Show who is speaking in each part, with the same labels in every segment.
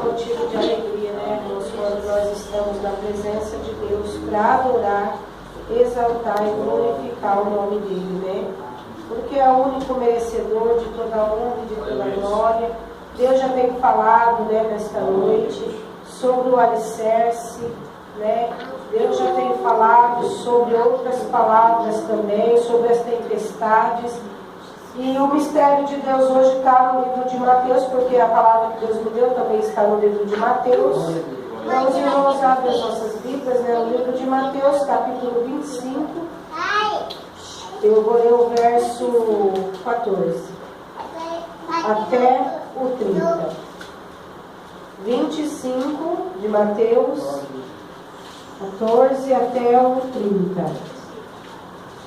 Speaker 1: motivo de alegria, né, irmãos, quando nós estamos na presença de Deus para adorar, exaltar e glorificar o nome dele, né? Porque é o único merecedor de toda a honra e de toda a glória. Deus já tem falado, né, nesta noite sobre o alicerce, né? Deus já tem falado sobre outras palavras também, sobre as tempestades. E o mistério de Deus hoje está no livro de Mateus, porque a palavra que Deus me deu também está no livro de Mateus. Vamos, irmãos, abrir as nossas Bíblias, né? O livro de Mateus, capítulo 25. Eu vou ler o verso 14 até o 30. 25 de Mateus, 14 até o 30.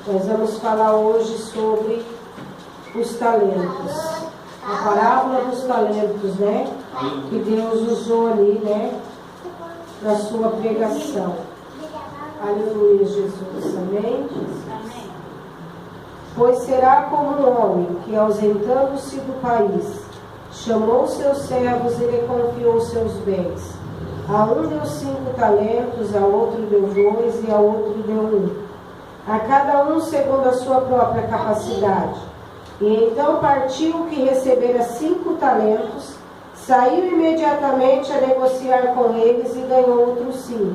Speaker 1: Nós vamos falar hoje sobre os talentos. A parábola dos talentos, né? Que Deus usou ali, né? Na sua pregação. Aleluia, Jesus. Amém? Pois será como um homem que, ausentando-se do país, chamou seus servos e lhe confiou seus bens. A um deu 5 talentos, a outro deu 2 e a outro deu 1. A cada um segundo a sua própria capacidade. E então partiu o que recebera 5 talentos, saiu imediatamente a negociar com eles e ganhou outros 5.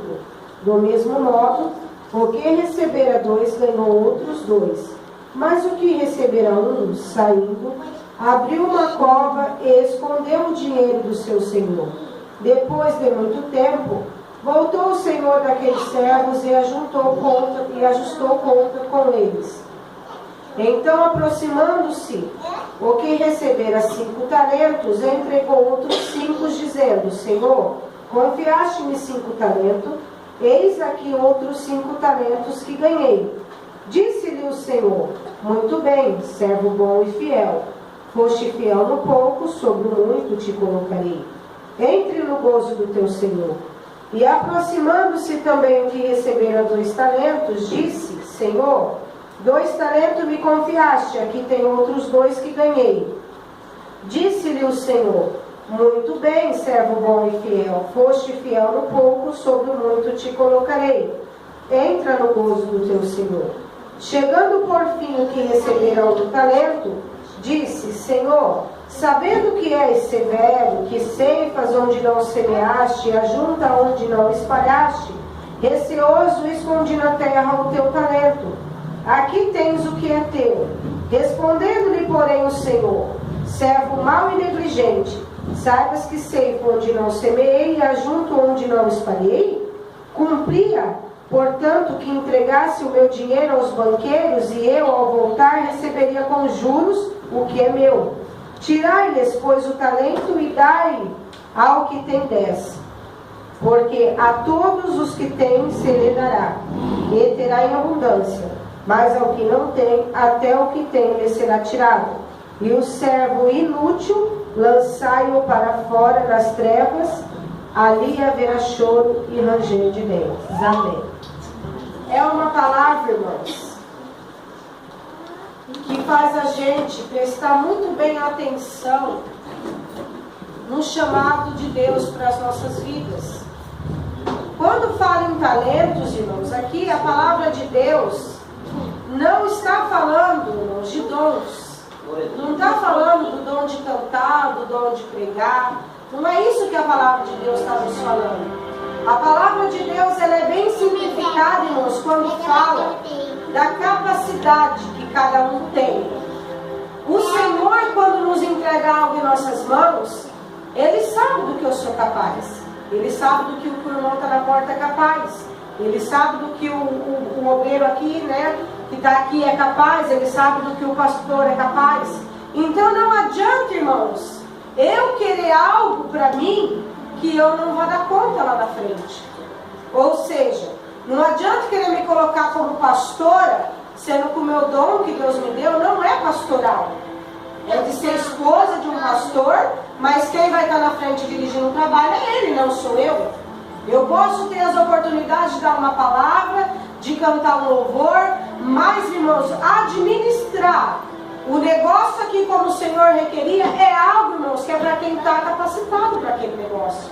Speaker 1: Do mesmo modo, o que recebera 2 ganhou outros 2. Mas o que recebera 1, saindo, abriu uma cova e escondeu o dinheiro do seu senhor. Depois de muito tempo, voltou o senhor daqueles servos e ajustou conta com eles. Então, aproximando-se, o que recebera 5 talentos, entregou outros 5, dizendo: Senhor, confiaste-me 5 talentos, eis aqui outros 5 talentos que ganhei. Disse-lhe o Senhor: muito bem, servo bom e fiel. Foste fiel no pouco, sobre o muito te colocarei. Entre no gozo do teu Senhor. E aproximando-se também o que recebera 2 talentos, disse: Senhor, 2 talentos me confiaste, aqui tem outros 2 que ganhei. Disse-lhe o Senhor: muito bem, servo bom e fiel. Foste fiel no pouco, sobre o muito te colocarei. Entra no gozo do teu Senhor. Chegando por fim o que recebera 1 talento, disse: Senhor, sabendo que és severo, que ceifas onde não semeaste, e ajunta onde não espalhaste, receoso escondi na terra o teu talento. Aqui tens o que é teu. Respondendo-lhe, porém, o Senhor: servo mau e negligente, saibas que ceifo onde não semeei e ajunto onde não espalhei? Cumpria, portanto, que entregasse o meu dinheiro aos banqueiros, e eu, ao voltar, receberia com juros o que é meu. Tirai-lhes, pois, o talento e dai ao que tem 10. Porque a todos os que têm se lhe dará, e terá em abundância. Mas ao que não tem, até o que tem lhe será tirado. E o servo inútil, lançai-o para fora nas trevas, ali haverá choro e ranger de dentes. Amém. É uma palavra, irmãos, que faz a gente prestar muito bem atenção no chamado de Deus para as nossas vidas. Quando fala em talentos, irmãos, aqui a palavra de Deus não está falando, irmãos, de dons. Não está falando do dom de cantar, do dom de pregar. Não é isso que a palavra de Deus está nos falando. A palavra de Deus, ela é bem significada, irmãos, quando fala da capacidade que cada um tem. O Senhor, quando nos entrega algo em nossas mãos, Ele sabe do que eu sou capaz. Ele sabe do que o irmão está na porta é capaz. Ele sabe do que o obreiro aqui, né, que está aqui é capaz. Ele sabe do que o pastor é capaz. Então não adianta, irmãos, eu querer algo para mim que eu não vou dar conta lá na frente. Ou seja, não adianta querer me colocar como pastora, sendo que o meu dom que Deus me deu não é pastoral. É de ser esposa de um pastor, mas quem vai estar na frente dirigindo o trabalho é ele, não sou eu. Eu posso ter as oportunidades de dar uma palavra, de cantar um louvor, mas, irmãos, administrar o negócio aqui como o Senhor requeria é algo, irmãos, que é para quem está capacitado para aquele negócio.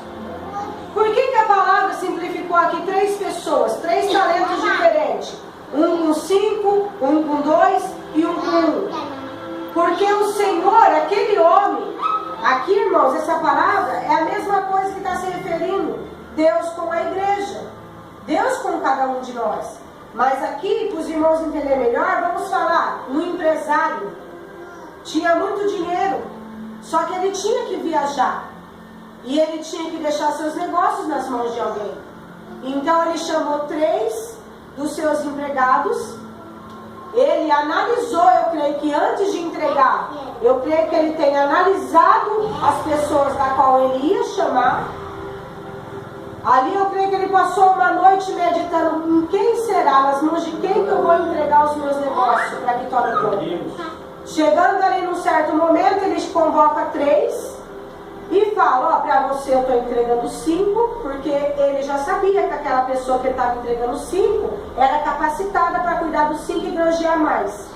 Speaker 1: ficou aqui 3 pessoas, 3 talentos diferentes. Um com 5, um com 2 e um com 1. Porque o Senhor, aquele homem, aqui, irmãos, essa palavra é a mesma coisa que está se referindo. Deus com a igreja. Deus com cada um de nós. Mas aqui, para os irmãos entenderem melhor, vamos falar, um empresário tinha muito dinheiro, só que ele tinha que viajar. E ele tinha que deixar seus negócios nas mãos de alguém. Então ele chamou 3 dos seus empregados. Ele analisou, eu creio que antes de entregar, eu creio que ele tenha analisado as pessoas da qual ele ia chamar. Ali eu creio que ele passou uma noite meditando em quem será, nas mãos de quem que eu vou entregar os meus negócios para que tome conta. Chegando ali num certo momento, ele convoca 3 e fala, ó, para você eu estou entregando 5, porque ele já sabia que aquela pessoa que ele estava entregando 5 era capacitada para cuidar dos 5 e granjear mais.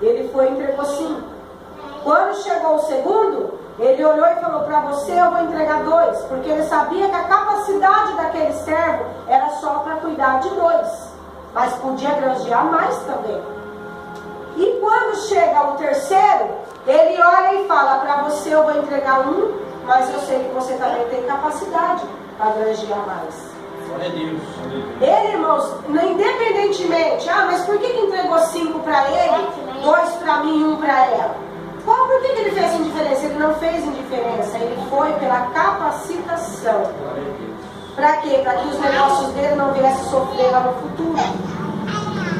Speaker 1: Ele foi e entregou 5. Quando chegou o segundo, ele olhou e falou, para você eu vou entregar 2, porque ele sabia que a capacidade daquele servo era só para cuidar de 2, mas podia granjear mais também. E quando chega o terceiro, ele olha e fala, para você eu vou entregar 1, mas eu sei que você também tem capacidade para granjear mais.
Speaker 2: Glória a Deus.
Speaker 1: Ele, irmãos, independentemente, mas por que entregou 5 para ele, 2 para mim e 1 para ela? Por que ele fez indiferença? Ele não fez indiferença, ele foi pela capacitação. Para quê? Para que os negócios dele não viessem a sofrer lá no futuro.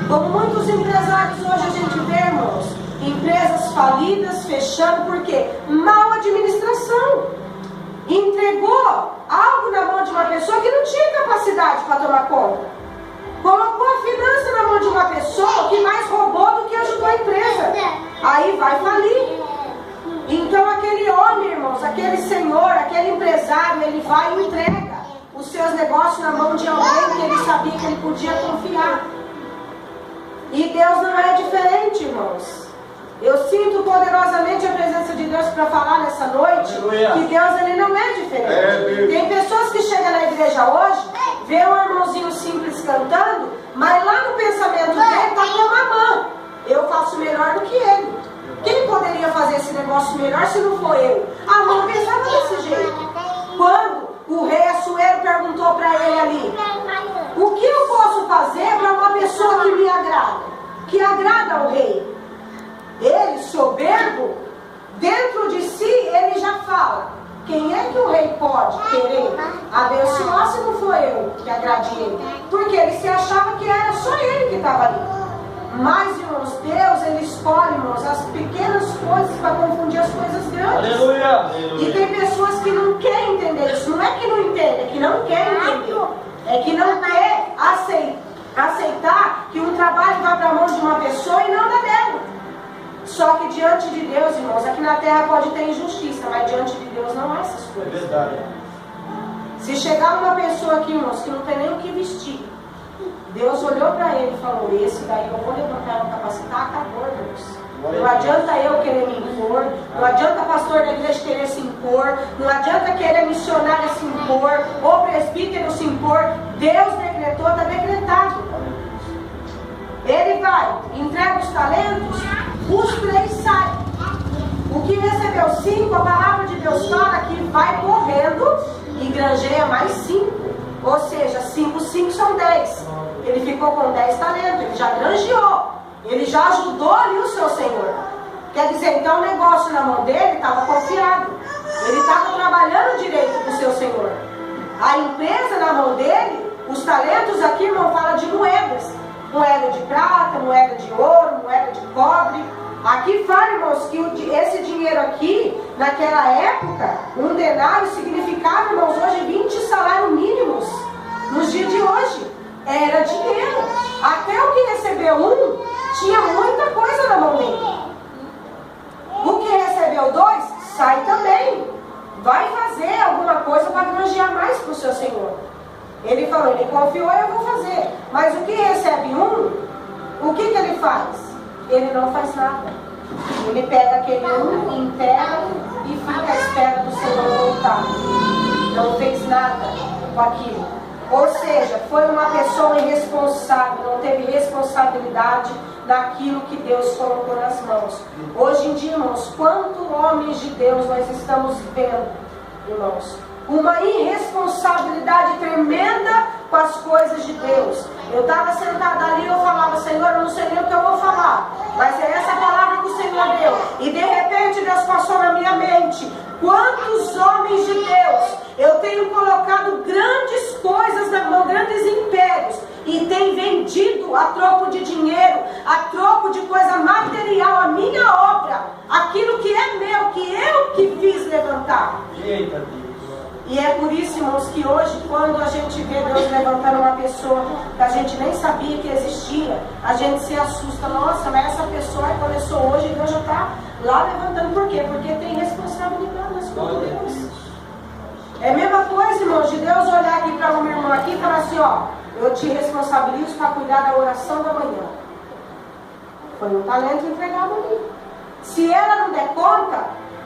Speaker 1: Como muitos empresários hoje a gente vê, irmãos, empresas falidas, fechando, por quê? Mal administração. Entregou algo na mão de uma pessoa que não tinha capacidade para tomar conta. Colocou a finança na mão de uma pessoa que mais roubou do que ajudou a empresa. Aí vai falir. Então aquele homem, irmãos, aquele senhor, aquele empresário, ele vai e entrega os seus negócios na mão de alguém que ele sabia que ele podia confiar. E Deus não é diferente, irmãos. Eu sinto poderosamente a presença de Deus para falar nessa noite. Aleluia. Que Deus, ele não é diferente. Tem pessoas que chegam na igreja hoje, vê um irmãozinho simples cantando, mas lá no pensamento dele está com a mamã. Eu faço melhor do que ele. Quem poderia fazer esse negócio melhor se não for eu? A mãe pensava desse jeito. Quando o rei Assuero perguntou para ele ali, o que eu posso fazer para uma pessoa que me agrada? Que agrada ao rei? Ele, soberbo, dentro de si, ele já fala, quem é que o rei pode querer abençoar se não for eu que agrade ele? Porque ele se achava que era só ele que estava ali. Mas, irmãos, Deus, ele escolhe, irmãos, as pequenas coisas para confundir as coisas grandes.
Speaker 2: Aleluia.
Speaker 1: E tem pessoas que não querem entender isso. Não é que não entendem, é que não querem entender. É que não quer aceitar que um trabalho vá para a mão de uma pessoa e não da dela. Só que diante de Deus, irmãos, aqui na terra pode ter injustiça, mas diante de Deus não há essas coisas.
Speaker 2: É verdade. Se
Speaker 1: chegar uma pessoa aqui, irmãos, que não tem nem o que vestir, Deus olhou para ele e falou, esse daí eu vou levantar e capacitar, acabou, irmãos. Não adianta eu querer me impor, não adianta pastor da igreja querer se impor, não adianta querer missionário se impor, ou presbítero se impor. Deus decretou, está decretado. Ele vai, entrega os talentos, os 3 saem. O que recebeu 5, a palavra de Deus fala que vai correndo e granjeia mais 5. Ou seja, 5 são 10. Ele ficou com 10 talentos, ele já granjeou. Ele já ajudou ali o seu Senhor. Quer dizer, então o negócio na mão dele estava confiado. Ele estava trabalhando direito com o seu Senhor. A empresa na mão dele, os talentos aqui, irmão, fala de moedas. Moeda de prata, moeda de ouro, moeda de cobre. Aqui fala, irmãos, que esse dinheiro aqui, naquela época, um denário significava, irmãos, hoje 20 salários mínimos. Nos dias de hoje, era dinheiro. Até o que recebeu um, tinha muita coisa na mão dele. O que recebeu 2, sai também. Vai fazer alguma coisa para granjear mais para o seu Senhor. Ele falou, ele confiou, eu vou fazer. Mas o que recebe um, o que ele faz? Ele não faz nada. Ele pega aquele um, enterra e fica à espera do Senhor voltar. Não fez nada com aquilo. Ou seja, foi uma pessoa irresponsável, não teve responsabilidade daquilo que Deus colocou nas mãos. Hoje em dia, irmãos, quantos homens de Deus nós estamos vendo, irmãos? Uma irresponsabilidade tremenda com as coisas de Deus. Eu estava sentada ali e eu falava, Senhor, eu não sei nem o que eu vou falar, mas é essa palavra que o Senhor deu. E de repente Deus passou na minha mente, quantos homens de Deus eu tenho colocado grandes coisas na mão, grandes impérios, e tem vendido a troco de dinheiro, a troco de coisa material, a minha obra, aquilo que é meu, que eu que fiz levantar.
Speaker 2: Eita Deus.
Speaker 1: E é por isso, irmãos, que hoje, quando a gente vê Deus levantando uma pessoa que a gente nem sabia que existia, a gente se assusta. Nossa, mas essa pessoa começou hoje e Deus já está lá levantando. Por quê? Porque tem responsabilidade nas coisas de Deus. É a mesma coisa, irmãos, de Deus olhar aqui para uma irmã aqui e falar assim, ó, eu te responsabilizo para cuidar da oração da manhã. Foi um talento entregado ali. Se ela não der conta,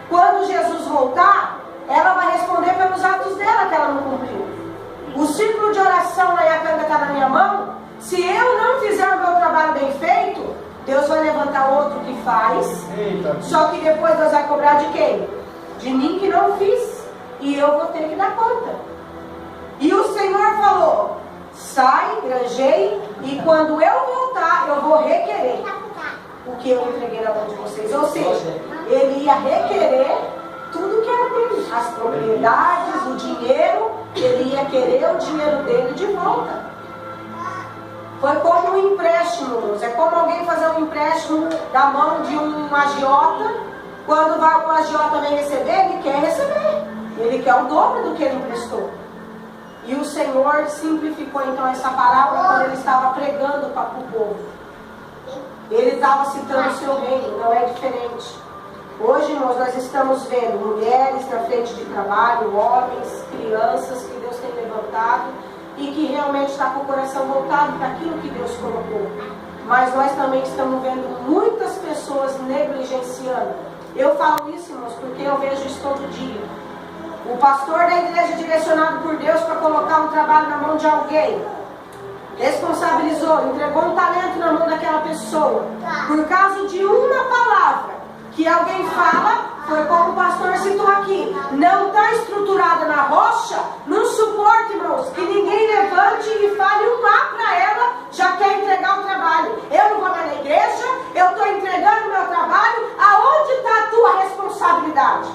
Speaker 1: quando Jesus voltar, ela vai responder pelos atos dela que ela não cumpriu. O círculo de oração na Iacanga está na minha mão. Se eu não fizer o meu trabalho bem feito, Deus vai levantar outro que faz.
Speaker 2: Eita.
Speaker 1: Só que depois Deus vai cobrar de quem? De mim que não fiz. E eu vou ter que dar conta. E o Senhor falou, sai, granjei, e quando eu voltar, eu vou requerer o que eu entreguei na mão de vocês. Ou seja, ele ia requerer tudo que era dele, as propriedades, o dinheiro, ele ia querer o dinheiro dele de volta. Foi como um empréstimo, é como alguém fazer um empréstimo da mão de um agiota, quando o agiota vem receber, ele quer receber, ele quer o dobro do que ele emprestou. E o Senhor simplificou então essa palavra quando ele estava pregando para o povo. Ele estava citando o seu reino, não é diferente. Hoje, irmãos, nós estamos vendo mulheres na frente de trabalho, homens, crianças que Deus tem levantado e que realmente está com o coração voltado para aquilo que Deus colocou. Mas nós também estamos vendo muitas pessoas negligenciando. Eu falo isso, irmãos, porque eu vejo isso todo dia. O pastor da igreja direcionado por Deus para colocar um trabalho na mão de alguém, responsabilizou, entregou um talento na mão daquela pessoa, por causa de uma palavra que alguém fala, foi como o pastor citou aqui, não está estruturada na rocha, não suporta, irmãos, que ninguém levante e fale um A para ela, já quer entregar o trabalho. Eu não vou mais na igreja, eu estou entregando o meu trabalho, aonde está a tua responsabilidade?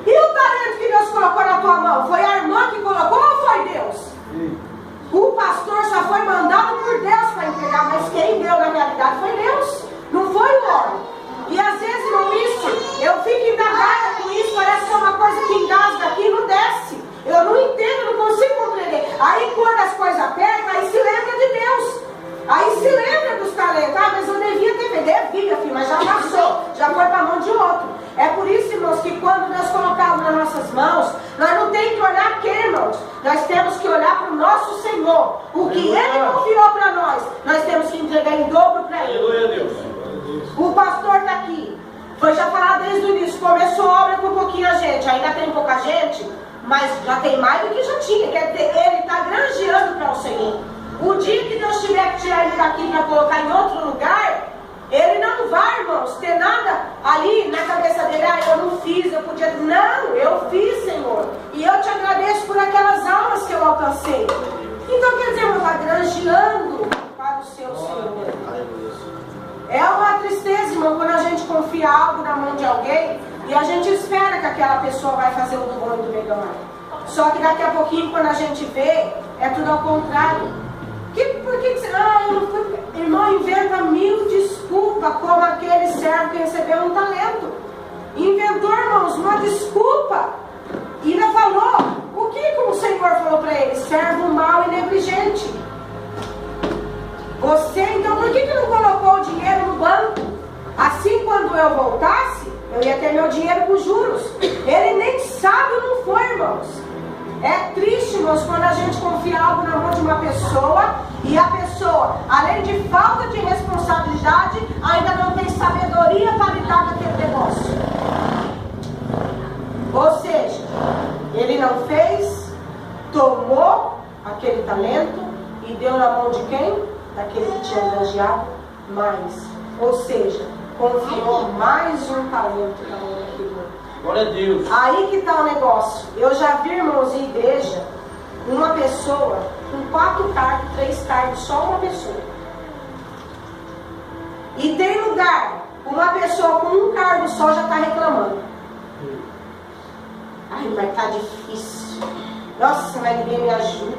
Speaker 1: E o talento que Deus colocou na tua mão, foi a irmã que colocou ou foi Deus? O pastor só foi mandado por Deus para entregar, mas quem deu na realidade foi Deus, não foi o homem. E às vezes, irmão, isso, eu fico indagada com isso, parece que é uma coisa que engasga aqui e não desce. Eu não entendo, não consigo compreender. Aí quando as coisas apertam, aí se lembra de Deus. Aí se lembra dos talentos. Ah, mas eu devia ter feito. Devia, filho, mas já passou, já foi para a mão de outro. É por isso, irmãos, que quando Deus colocava nas nossas mãos, nós não temos que olhar quem, irmãos. Nós temos que olhar para o nosso Senhor. O que Ele confiou para nós temos que entregar em dobro para Ele.
Speaker 2: Aleluia, Deus.
Speaker 1: O pastor está aqui. Foi já falado desde o início. Começou a obra com pouquinha gente. Ainda tem pouca gente, mas já tem mais do que já tinha. Quer dizer, ele está granjeando para o Senhor. O dia que Deus tiver que tirar ele daqui para colocar em outro lugar, ele não vai, irmãos, ter nada ali na cabeça dele. Ah, eu não fiz, eu podia. Não, eu fiz, Senhor. E eu te agradeço por aquelas almas que eu alcancei. Então, quer dizer, eu está granjeando para o seu Senhor. É uma tristeza, irmão, quando a gente confia algo na mão de alguém e a gente espera que aquela pessoa vai fazer o do bom e do melhor. Só que daqui a pouquinho, quando a gente vê, é tudo ao contrário. Por que você... Ah, eu não fui... Irmão, inventa mil desculpas, como aquele servo que recebeu um talento. Inventou, irmãos, uma desculpa. E ainda falou, o que o Senhor falou para ele? Servo mau e negligente. Você, então, por que não colocou o dinheiro no banco? Assim, quando eu voltasse, eu ia ter meu dinheiro com juros. Ele nem sabe, não foi, irmãos. É triste, irmãos, quando a gente confia algo na mão de uma pessoa e a pessoa, além de falta de responsabilidade, ainda não tem sabedoria para lidar com aquele negócio. Ou seja, ele não fez, tomou aquele talento e deu na mão de quem? Daquele que tinha granjeado mais. Ou seja, confiou mais um talento na mão daquele outro.
Speaker 2: Glória a Deus.
Speaker 1: Aí que está o negócio. Eu já vi, irmãos, em igreja, uma pessoa com 4 cargos, 3 cargos, só uma pessoa. E tem lugar, uma pessoa com um cargo só já está reclamando. Ai, mas está difícil. Nossa, mas ninguém me ajuda.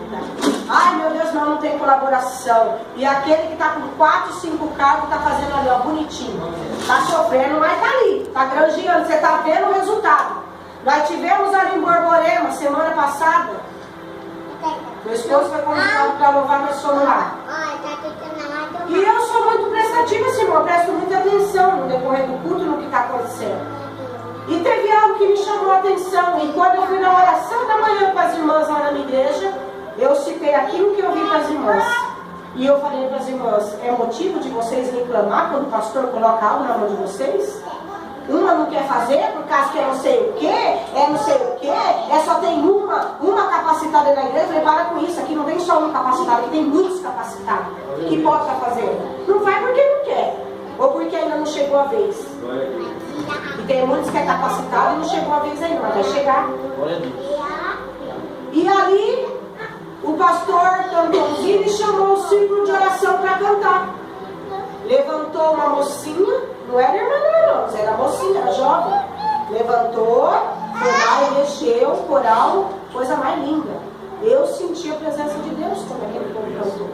Speaker 1: Ai, meu Deus, não tem colaboração. E aquele que está com 4, 5 cargos está fazendo ali, ó, bonitinho. Está sofrendo, mas está ali. Está granjeando, você está vendo o resultado. Nós tivemos ali em Borborema, semana passada. Meu esposo foi convidado para louvar, nós fomos lá. E eu sou muito prestativa, Simão. Eu presto muita atenção no decorrer do culto, no que está acontecendo. E teve algo que me chamou a atenção. E quando eu fui na oração da manhã com as irmãs lá na minha igreja, eu citei aquilo que eu vi para as irmãs. E eu falei para as irmãs, é motivo de vocês reclamar quando o pastor coloca algo na mão de vocês? Uma não quer fazer por causa que é não sei o que, é não sei o que, é só tem uma capacitada na igreja. Eu falei, para com isso, aqui não tem só um capacitado, aqui tem muitos capacitados que podem estar fazendo. Não vai porque não quer, ou porque ainda não chegou a vez. E tem muitos que é capacitado e não chegou a vez ainda, mas vai chegar. E ali, o pastor cantou e chamou o círculo de oração para cantar. Levantou uma mocinha, não era irmã não, era mocinha, era jovem. Levantou, foi lá e mexeu, coral, coisa mais linda. Eu senti a presença de Deus quando aquele povo cantou.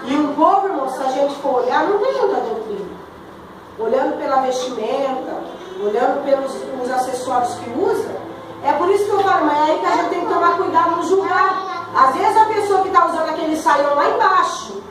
Speaker 1: E um povo, irmão, se a gente for olhar, não tem muita doutrina. Olhando pela vestimenta, olhando pelos os acessórios que usa, é por isso que eu falo, mas é aí que a gente tem que tomar cuidado no julgar. Às vezes a pessoa que está usando aquele saião lá embaixo,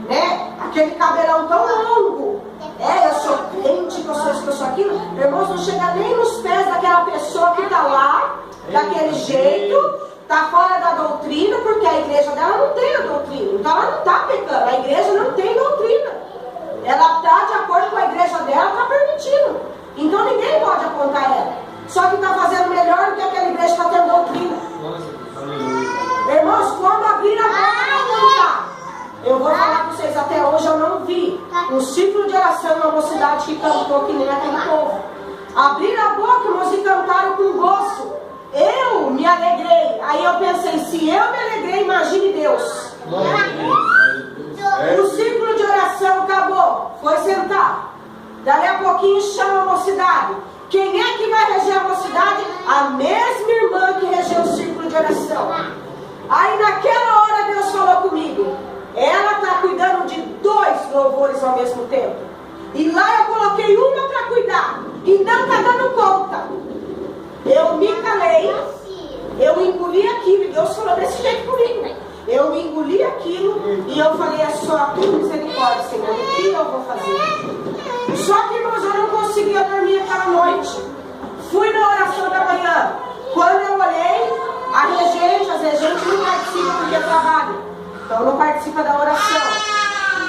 Speaker 1: né? Aquele cabelão tão longo, eu sou crente, que eu sou isso, que eu sou aquilo, irmãos, não chega nem nos pés daquela pessoa que está lá, daquele jeito, está fora da doutrina, porque a igreja dela não tem a doutrina, então ela não está pecando, a igreja não tem doutrina. Ela está de acordo com a igreja dela, está permitindo. Então ninguém pode apontar ela. Só que está fazendo melhor do que aquela igreja que está tendo doutrina. Irmãos, quando abrir a boca para cantar, eu vou falar para vocês, até hoje eu não vi um ciclo de oração na mocidade que cantou que nem aquele povo. Abrir a boca, irmãos, e cantaram com gozo. Eu me alegrei. Aí eu pensei, se eu me alegrei, imagine Deus. O ciclo de oração acabou, foi sentar. Dali a pouquinho chama a mocidade. Quem é que vai reger a mocidade? A mesma irmã que regeu o ciclo de oração. Aí naquela hora Deus falou comigo. Ela está cuidando de 2 louvores ao mesmo tempo. E lá eu coloquei uma para cuidar. E não está dando conta. Eu me calei. Eu engoli aquilo. E Deus falou desse jeito comigo. Eu engoli aquilo e eu falei, é só a tua misericórdia, Senhor, o que eu vou fazer? Só que, irmãos, eu não conseguia dormir aquela noite. Fui na oração da manhã. Quando eu olhei, a regente não participa porque trabalha. Então não participa da oração.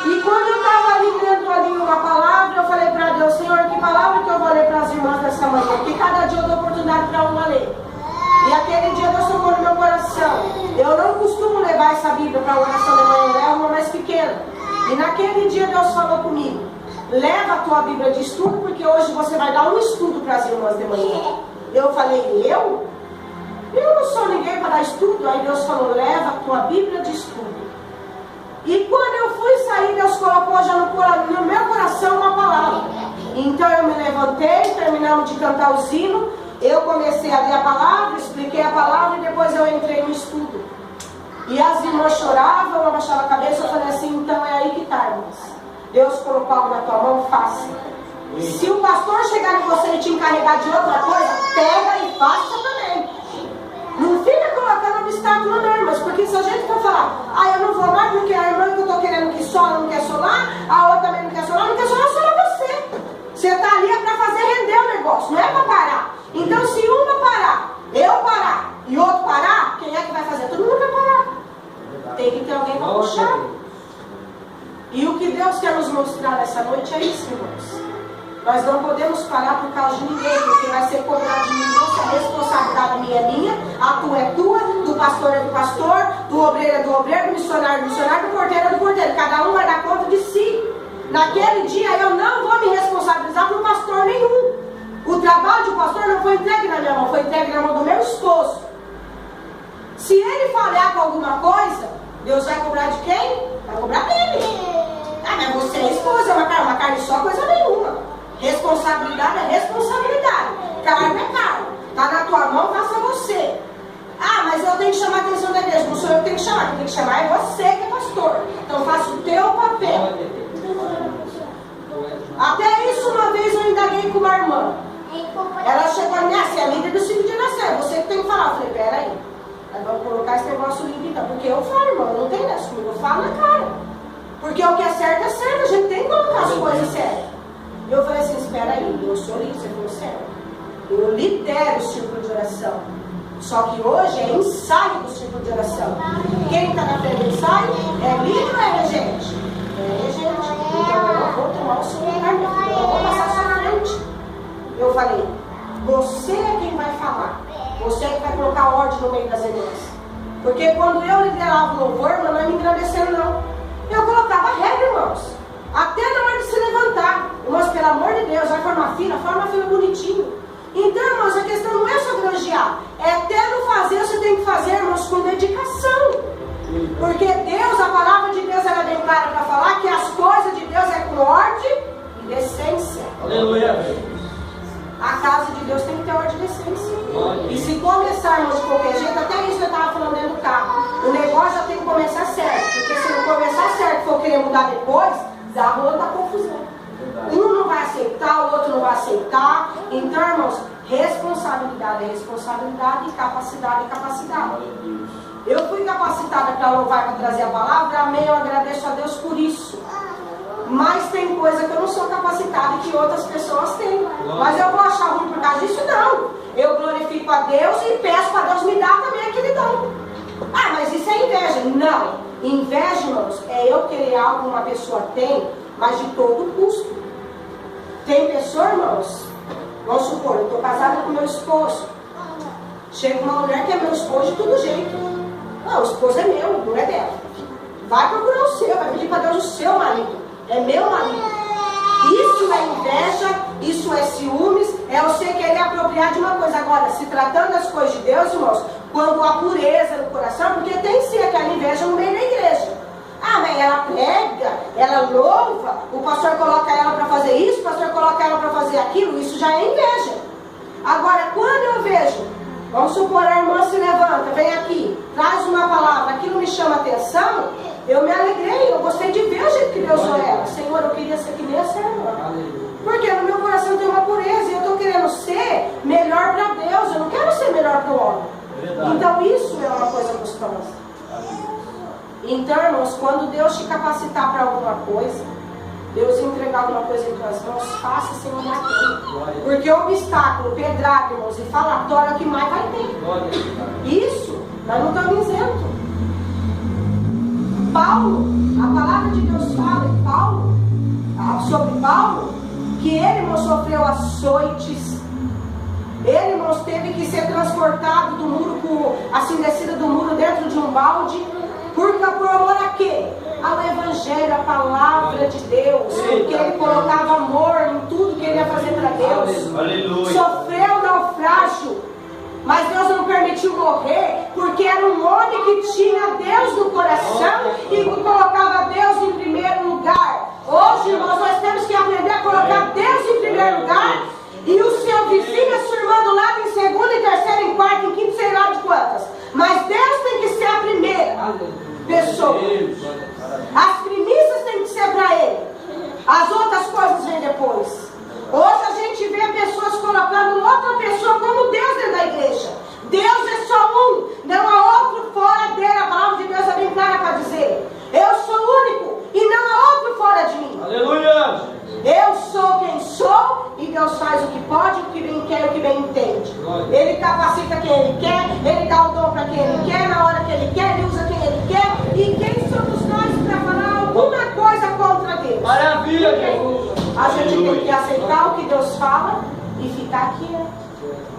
Speaker 1: E quando eu estava ali lendo ali uma palavra, eu falei para Deus, Senhor, que palavra que eu vou ler para as irmãs dessa manhã? Porque cada dia eu dou oportunidade para uma ler. E aquele dia Deus tocou no meu coração. Eu não costumo levar essa Bíblia para a oração da manhã, é uma mais pequena. E naquele dia Deus falou comigo, leva a tua Bíblia de estudo, porque hoje você vai dar um estudo para as irmãs de manhã. Eu falei, eu? Eu não sou ninguém para dar estudo. Aí Deus falou, leva a tua Bíblia de estudo. E quando eu fui sair, Deus colocou já no meu coração uma palavra. Então eu me levantei, terminamos de cantar o hino. Eu comecei a ler a palavra, expliquei a palavra e depois eu entrei no estudo. E as irmãs choravam, eu abaixava a cabeça, eu falei assim, então é aí que está, irmãos. Deus colocou algo na tua mão, faça. Se o pastor chegar em você e te encarregar de outra coisa, pega e faça também. Não fica colocando obstáculo não, irmãos, porque se a gente for falar, eu não vou mais porque a irmã que eu estou querendo que sola não quer solar, a outra também não quer solar sola você. Você está ali é para fazer render o negócio, não é para parar. Então se uma parar, eu parar e outro parar, quem é que vai fazer? Todo mundo vai parar. Tem que ter alguém para puxar. E o que Deus quer nos mostrar nessa noite é isso, irmãos. Nós não podemos parar por causa de ninguém, porque vai ser cobrado de mim. Nossa, a responsabilidade minha é minha, a tua é tua, do pastor é do pastor,
Speaker 3: obreiro é do obreiro, do missionário, do porteiro é do porteiro. Cada um vai dar conta de si. Naquele dia eu não vou me responsabilizar por pastor nenhum. O trabalho do pastor não foi entregue na minha mão, foi entregue na mão do meu esposo. Se ele falhar com alguma coisa, Deus vai cobrar de quem? Vai cobrar dele. Ah, mas você é esposa, é uma carne só, coisa nenhuma. Responsabilidade é responsabilidade. Carne é carne. Está na tua mão, faça você. Ah, mas eu tenho que chamar a atenção da igreja. Não sou eu que tenho que chamar. Quem tem que chamar é você que é pastor. Então faça o teu papel. Até isso uma vez eu indaguei com uma irmã. Ela chegou a mim, você é líder do ciclo de oração, é você que tem que falar. Eu falei, peraí, nós vamos colocar esse negócio limpo então. Porque eu falo, irmão, não tem nessa comigo, eu falo na cara. Porque o que é certo, a gente tem que colocar as coisas certas. Eu falei assim, espera aí, eu sou líder, você falou certo. Eu lidero o círculo de oração. Só que hoje é ensaio do círculo de oração. Quem está na frente do ensaio é líder ou é regente? É regente. Então eu não vou tomar o seu lugar, eu não vou passar à sua frente. Eu falei, você é quem vai falar. Você é que vai colocar ordem no meio das irmãs. Porque quando eu liderava o louvor, não é me engrandecendo não. Eu colocava regra, irmãos. Até na hora de se levantar. Irmãos, pelo amor de Deus, vai formar fila bonitinho. Então, irmãos, a questão não é só elogiar. É até no fazer, você tem que fazer, irmãos, com dedicação. Porque Deus, a palavra de Deus, ela é bem clara para falar que as coisas de Deus é com ordem e decência.
Speaker 2: Aleluia.
Speaker 3: A casa de Deus tem que ter ordem e decência. E se começarmos de qualquer jeito, até isso eu estava falando dentro do carro, o negócio já tem que começar certo. Porque se não começar certo e for querer mudar depois, dá outra confusão. Um não vai aceitar, o outro não vai aceitar. Então, irmãos, responsabilidade é responsabilidade, capacidade é capacidade. Eu fui capacitada para louvar, para trazer a palavra, amém, eu agradeço a Deus por isso. Mas tem coisa que eu não sou capacitada e que outras pessoas têm. Mas eu vou achar ruim por causa disso? Não. Eu glorifico a Deus e peço para Deus me dar também aquele dom. Ah, mas isso é inveja. Não. Inveja, irmãos, é eu querer algo que uma pessoa tem, mas de todo custo. Tem pessoa, irmãos, vamos supor, eu estou casada com meu esposo. Chega uma mulher que é meu esposo de todo jeito. Não, o esposo é meu, não é dela. Vai procurar o seu, vai pedir para Deus o seu marido. É meu marido. Isso é inveja, isso é ciúmes, é você querer apropriar de uma coisa. Agora, se tratando das coisas de Deus, irmãos, quando há pureza no coração, porque tem sim aquela inveja no meio da igreja. Ah, mas ela prega, ela louva, o pastor coloca ela para fazer isso, o pastor coloca ela para fazer aquilo, isso já é inveja. Agora, quando eu vejo, vamos supor, a irmã se levanta, vem aqui, traz uma palavra, aquilo me chama atenção, eu me alegrei, eu gostei de ver o jeito que Deus usou ela. Senhor, eu queria ser que nem essa irmã. Porque no meu coração tem uma pureza e eu estou querendo ser melhor para Deus, eu não quero ser melhor para o homem. Então isso é uma coisa gostosa. Então, irmãos, quando Deus te capacitar para alguma coisa, Deus entregar alguma coisa em tuas mãos, faça sem olhar quem. Porque obstáculo, pedrada, irmãos, e falatório é o que mais vai ter. Isso, nós não estamos isento. Paulo, a palavra de Deus fala em Paulo, sobre Paulo, que ele, irmãos, sofreu açoites. Ele, irmãos, teve que ser transportado do muro, assim, descida do muro dentro de um balde. Por amor a quê? Ao Evangelho, a palavra de Deus. Porque ele colocava amor em tudo que ele ia fazer para Deus. Aleluia. Sofreu naufrágio, mas Deus não permitiu morrer, porque era um homem que tinha Deus no coração e que colocava Deus em primeiro lugar. Hoje, irmãos, nós temos que aprender a colocar Deus em primeiro lugar e o seu vizinho, a sua irmã do lado em segunda, em terceira, em quarta, em quinta, sei lá de quantas. Mas Deus tem que ser a primeira pessoa. As primícias têm que ser para Ele. As outras coisas vêm depois. Hoje a gente vê pessoas colocando outra pessoa como Deus dentro da igreja. Deus é só um, não há outro fora dele. A palavra de Deus é bem clara para dizer: eu sou único e não há outro fora de mim. Aleluia! Eu sou quem sou e Deus faz o que pode, o que bem quer, o que bem entende. Ele capacita quem Ele quer, Ele dá o dom para quem Ele quer, na hora que Ele quer, Ele usa quem Ele quer. E quem somos nós para falar alguma coisa contra Deus? Maravilha! A gente tem que aceitar o que Deus fala e ficar quieto.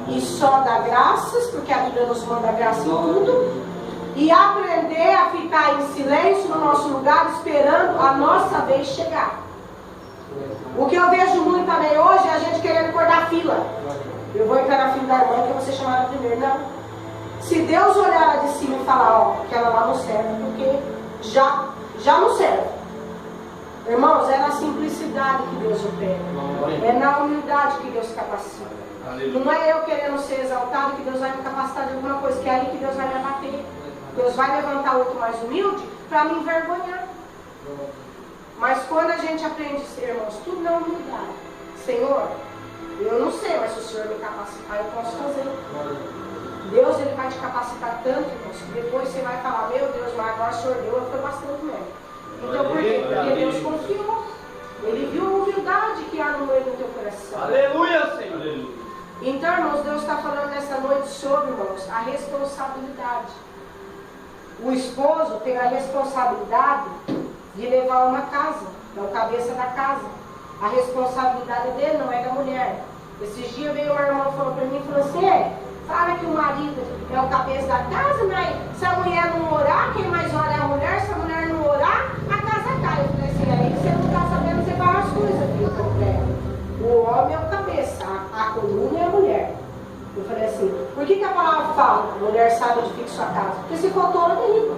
Speaker 3: E só dar graças, porque a Bíblia nos manda graça em tudo. e aprender a ficar em silêncio no nosso lugar, esperando a nossa vez chegar. O que eu vejo muito também hoje é a gente querendo cortar fila. Eu vou entrar na fila da irmã que eu vou ser chamada primeiro. Não. Se Deus olhar lá de cima e falar, ó, que ela lá não serve, porque já não serve. Irmãos, é na simplicidade que Deus opera. É na humildade que Deus capacita. Não é eu querendo ser exaltado que Deus vai me capacitar de alguma coisa, que é ali que Deus vai me abater. Deus vai levantar outro mais humilde para me envergonhar. Mas quando a gente aprende a ser, irmãos, tudo na humildade. Senhor, eu não sei, mas se o Senhor me capacitar, eu posso fazer. Deus, Ele vai te capacitar tanto, irmãos, que depois você vai falar, meu Deus, mas agora o Senhor deu, eu fui bastante mesmo. Então por quê? Porque Deus confiou. Ele viu a humildade que há no meio do teu coração.
Speaker 2: Aleluia, Senhor.
Speaker 3: Então, irmãos, Deus está falando nessa noite sobre, irmãos, a responsabilidade. O esposo tem a responsabilidade de levar uma casa, é o cabeça da casa. A responsabilidade dele não é da mulher. Esses dias veio uma irmã falou para mim e falou assim, fala que o marido é o cabeça da casa, mas se a mulher não orar, quem mais ora é a mulher, se a mulher não orar, a casa cai. Eu falei assim, aí você não está sabendo separar as coisas, filho. O homem é o cabeça, a coluna é a mulher. Eu falei assim, por que a palavra fala, mulher sabe onde fica sua casa? Porque se for tola, derriba.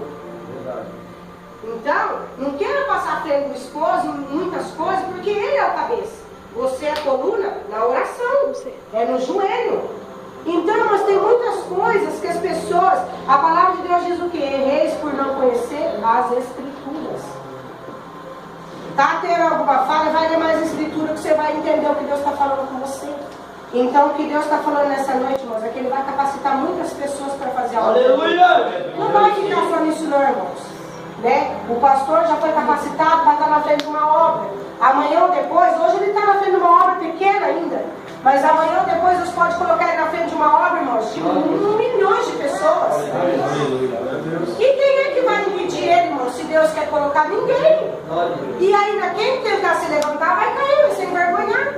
Speaker 3: Então, não queira passar frente do esposo em muitas coisas, porque ele é o cabeça. Você é a coluna na oração, é no joelho. Então, nós tem muitas coisas que as pessoas, a palavra de Deus diz o quê? Erreis por não conhecer as Escrituras. Tá tendo alguma falha? Vai ler mais a Escritura que você vai entender o que Deus está falando com você. Então, o que Deus está falando nessa noite, irmãos, é que Ele vai capacitar muitas pessoas para fazer algo.
Speaker 2: Aleluia!
Speaker 3: Não vai ficar só nisso, não, irmãos. Né? O pastor já foi capacitado para estar na frente de uma obra. Amanhã ou depois, hoje ele está na frente de uma obra pequena ainda, mas amanhã ou depois Deus pode colocar ele na frente de uma obra, irmãos, de milhões de pessoas. E quem é que vai impedir ele, irmãos, se Deus quer colocar? Ninguém. E ainda quem tentar se levantar vai cair, vai ser envergonhado.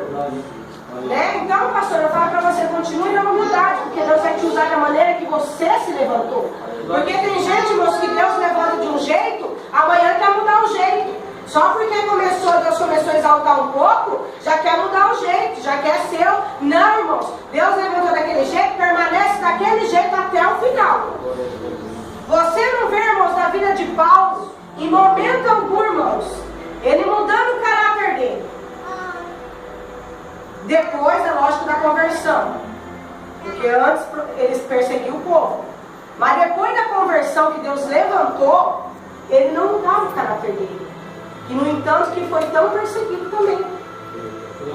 Speaker 3: Né? Então, pastor, eu falo para você, continue na humildade, porque Deus vai te usar da maneira que você se levantou. Porque tem gente, irmãos, que Deus levanta de um jeito, amanhã quer mudar o jeito. Só porque Deus começou a exaltar um pouco, já quer mudar o jeito, já quer ser. Não, irmãos, Deus levantou daquele jeito, permanece daquele jeito até o final. Você não vê, irmãos, na vida de Paulo, em momento algum, irmãos, ele mudando o caráter dele. Depois, é lógico, da conversão. Porque antes eles perseguiam o povo. Mas depois da conversão que Deus levantou, ele não mudava o caráter dele. E no entanto que foi tão perseguido também.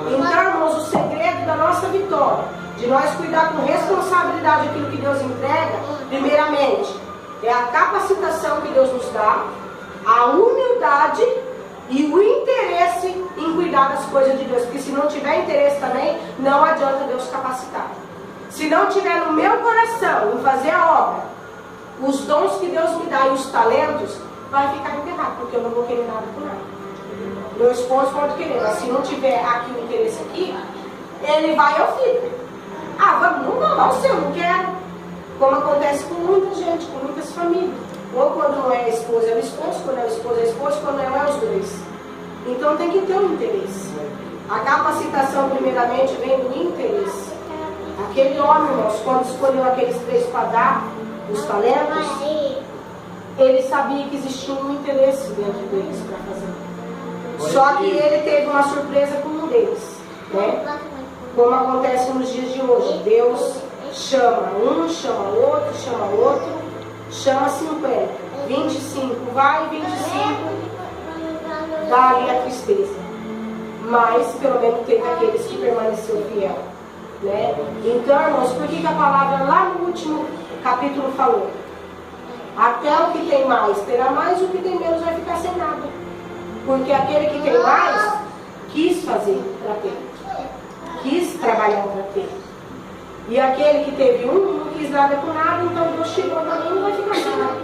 Speaker 3: Então, irmãos, o segredo da nossa vitória, de nós cuidar com responsabilidade aquilo que Deus entrega, primeiramente, é a capacitação que Deus nos dá, a humildade e o interesse em cuidar das coisas de Deus. Porque se não tiver interesse também, não adianta Deus capacitar. Se não tiver no meu coração em fazer a obra, os dons que Deus me dá e os talentos, vai ficar enterrado, porque eu não vou querer nada por nada. Meu esposo pode querer, mas se não tiver aqui o interesse aqui, ele vai e eu fico. Vamos, não dá o seu, não quero. Como acontece com muita gente, com muitas famílias. Ou quando não é a esposa, é o esposo, quando é o esposo, é a esposa, quando não é os dois. Então tem que ter um interesse. A capacitação, primeiramente, vem do interesse. Aquele homem, irmãos, quando escolheu aqueles 3 para dar os talentos, ele sabia que existia um interesse dentro deles para fazer. Só que ele teve uma surpresa com um deles, né? Como acontece nos dias de hoje. Deus chama um, chama outro, chama 50, 25, vai 25, dá ali a tristeza. Mas pelo menos teve aqueles que permaneceu fiel, né? Então, irmãos, por que a palavra lá no último capítulo falou? Até o que tem mais terá mais, o que tem menos vai ficar sem nada. Porque aquele que tem mais quis fazer para ter, quis trabalhar para ter. E aquele que teve um não quis nada com nada, então Deus chegou também e não vai ficar sem nada.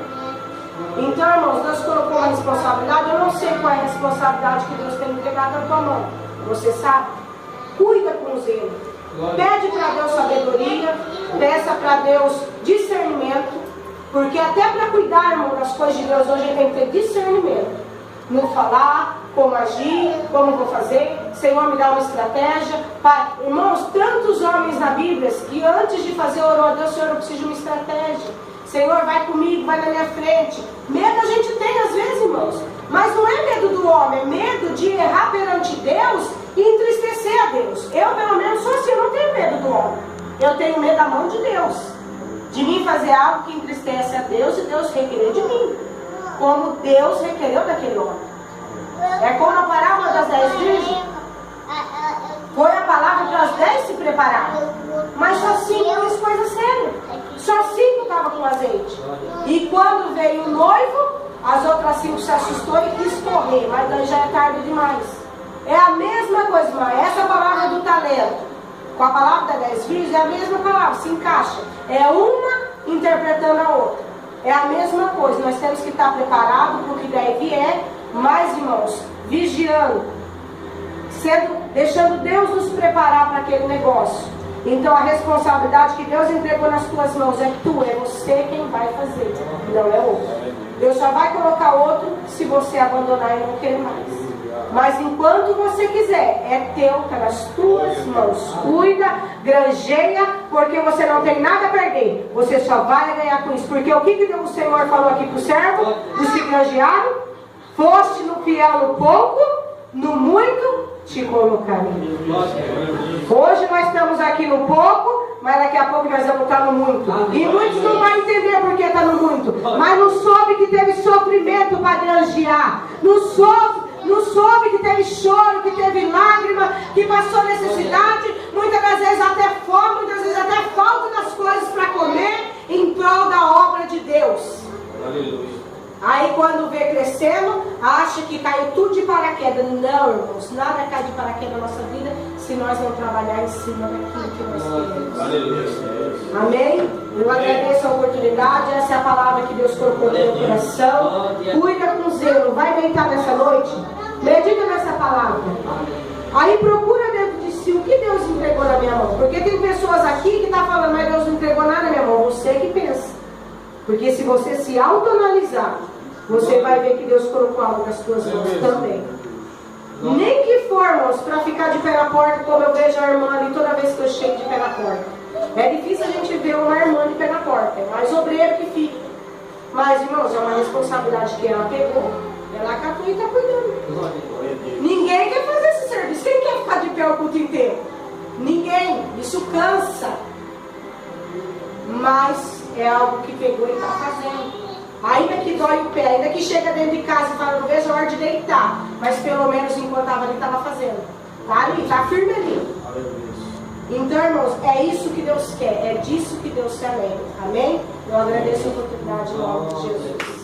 Speaker 3: Então, irmãos, Deus colocou uma responsabilidade. Eu não sei qual é a responsabilidade que Deus tem entregado na tua mão. Você sabe? Cuida com zelo. Pede para Deus sabedoria, peça para Deus discernimento. Porque até para cuidarmos das coisas de Deus hoje, a gente tem que ter discernimento. No falar, como agir, como vou fazer. Senhor, me dá uma estratégia. Pai, irmãos, tantos homens na Bíblia que antes de fazer orou a Deus, Senhor, eu preciso de uma estratégia. Senhor, vai comigo, vai na minha frente. Medo a gente tem às vezes, irmãos. Mas não é medo do homem, é medo de errar perante Deus e entristecer a Deus. Eu, pelo menos, sou assim, eu não tenho medo do homem. Eu tenho medo da mão de Deus. De mim fazer algo que entristece a Deus e Deus requerer de mim. Como Deus requereu daquele homem. É como a parábola das 10 virgens. Foi a palavra para as 10 se prepararem. Mas só 5 fez coisa séria. Só 5 estavam com azeite. E quando veio o noivo, as outras 5 se assustou e quis correr. Mas daí já é tarde demais. É a mesma coisa, irmã. Essa palavra do talento com a palavra das 10 virgens é a mesma palavra, se encaixa. É uma interpretando a outra. É a mesma coisa. Nós temos que estar preparados para o que daí vier. Mas, irmãos, vigiando, deixando Deus nos preparar para aquele negócio. Então a responsabilidade que Deus entregou nas tuas mãos é tua, é você quem vai fazer, não é outro. Deus só vai colocar outro se você abandonar e não querer mais. Mas enquanto você quiser, é teu, está nas tuas mãos. Cuida, granjeia, porque você não tem nada a perder. Você só vai ganhar com isso. Porque o que o Senhor falou aqui para o servo, os que granjearam? Foste no fiel no pouco, no muito te colocarei. Hoje nós estamos aqui no pouco, mas daqui a pouco nós vamos estar no muito. E muitos não vão entender porque está no muito. Mas não soube que teve sofrimento para granjear. Não soube que teve choro, que teve lágrima, que passou necessidade, muitas das vezes até fome, muitas vezes até falta das coisas para comer, em prol da obra de Deus.
Speaker 2: Aleluia.
Speaker 3: Aí quando vê crescendo, acha que caiu tudo de paraquedas. Não, irmãos, nada cai de paraquedas na nossa vida se nós não trabalhar em cima daquilo que nós queremos.
Speaker 2: Aleluia.
Speaker 3: Amém? Eu agradeço a oportunidade, essa é a palavra que Deus colocou no meu coração. Cuida com zelo, vai deitar nessa noite, medita nessa palavra. Aí procura dentro de si o que Deus entregou na minha mão. Porque tem pessoas aqui que estão falando, mas Deus não entregou nada na minha mão. Você que pensa. Porque se você se autoanalisar, você vai ver que Deus colocou algo nas suas mãos também. Nem que for, irmãos, para ficar de pé na porta, como eu vejo a irmã ali toda vez que eu chego de pé na porta. É difícil a gente ver uma irmã de pé na porta, é mais obreiro que fica. Mas, irmãos, é uma responsabilidade que ela pegou. Ela catou e está cuidando. Ninguém quer fazer esse serviço. Quem quer ficar de pé o culto inteiro? Ninguém. Isso cansa. Mas é algo que pegou e está fazendo. Ainda que dói o pé, ainda que chega dentro de casa e fala, não vejo a hora de deitar. Mas pelo menos enquanto estava ali, estava fazendo. Está ali, está firme ali. Então, irmãos, é isso que Deus quer. É disso que Deus se alegra. Amém? Eu agradeço a oportunidade em nome de Jesus.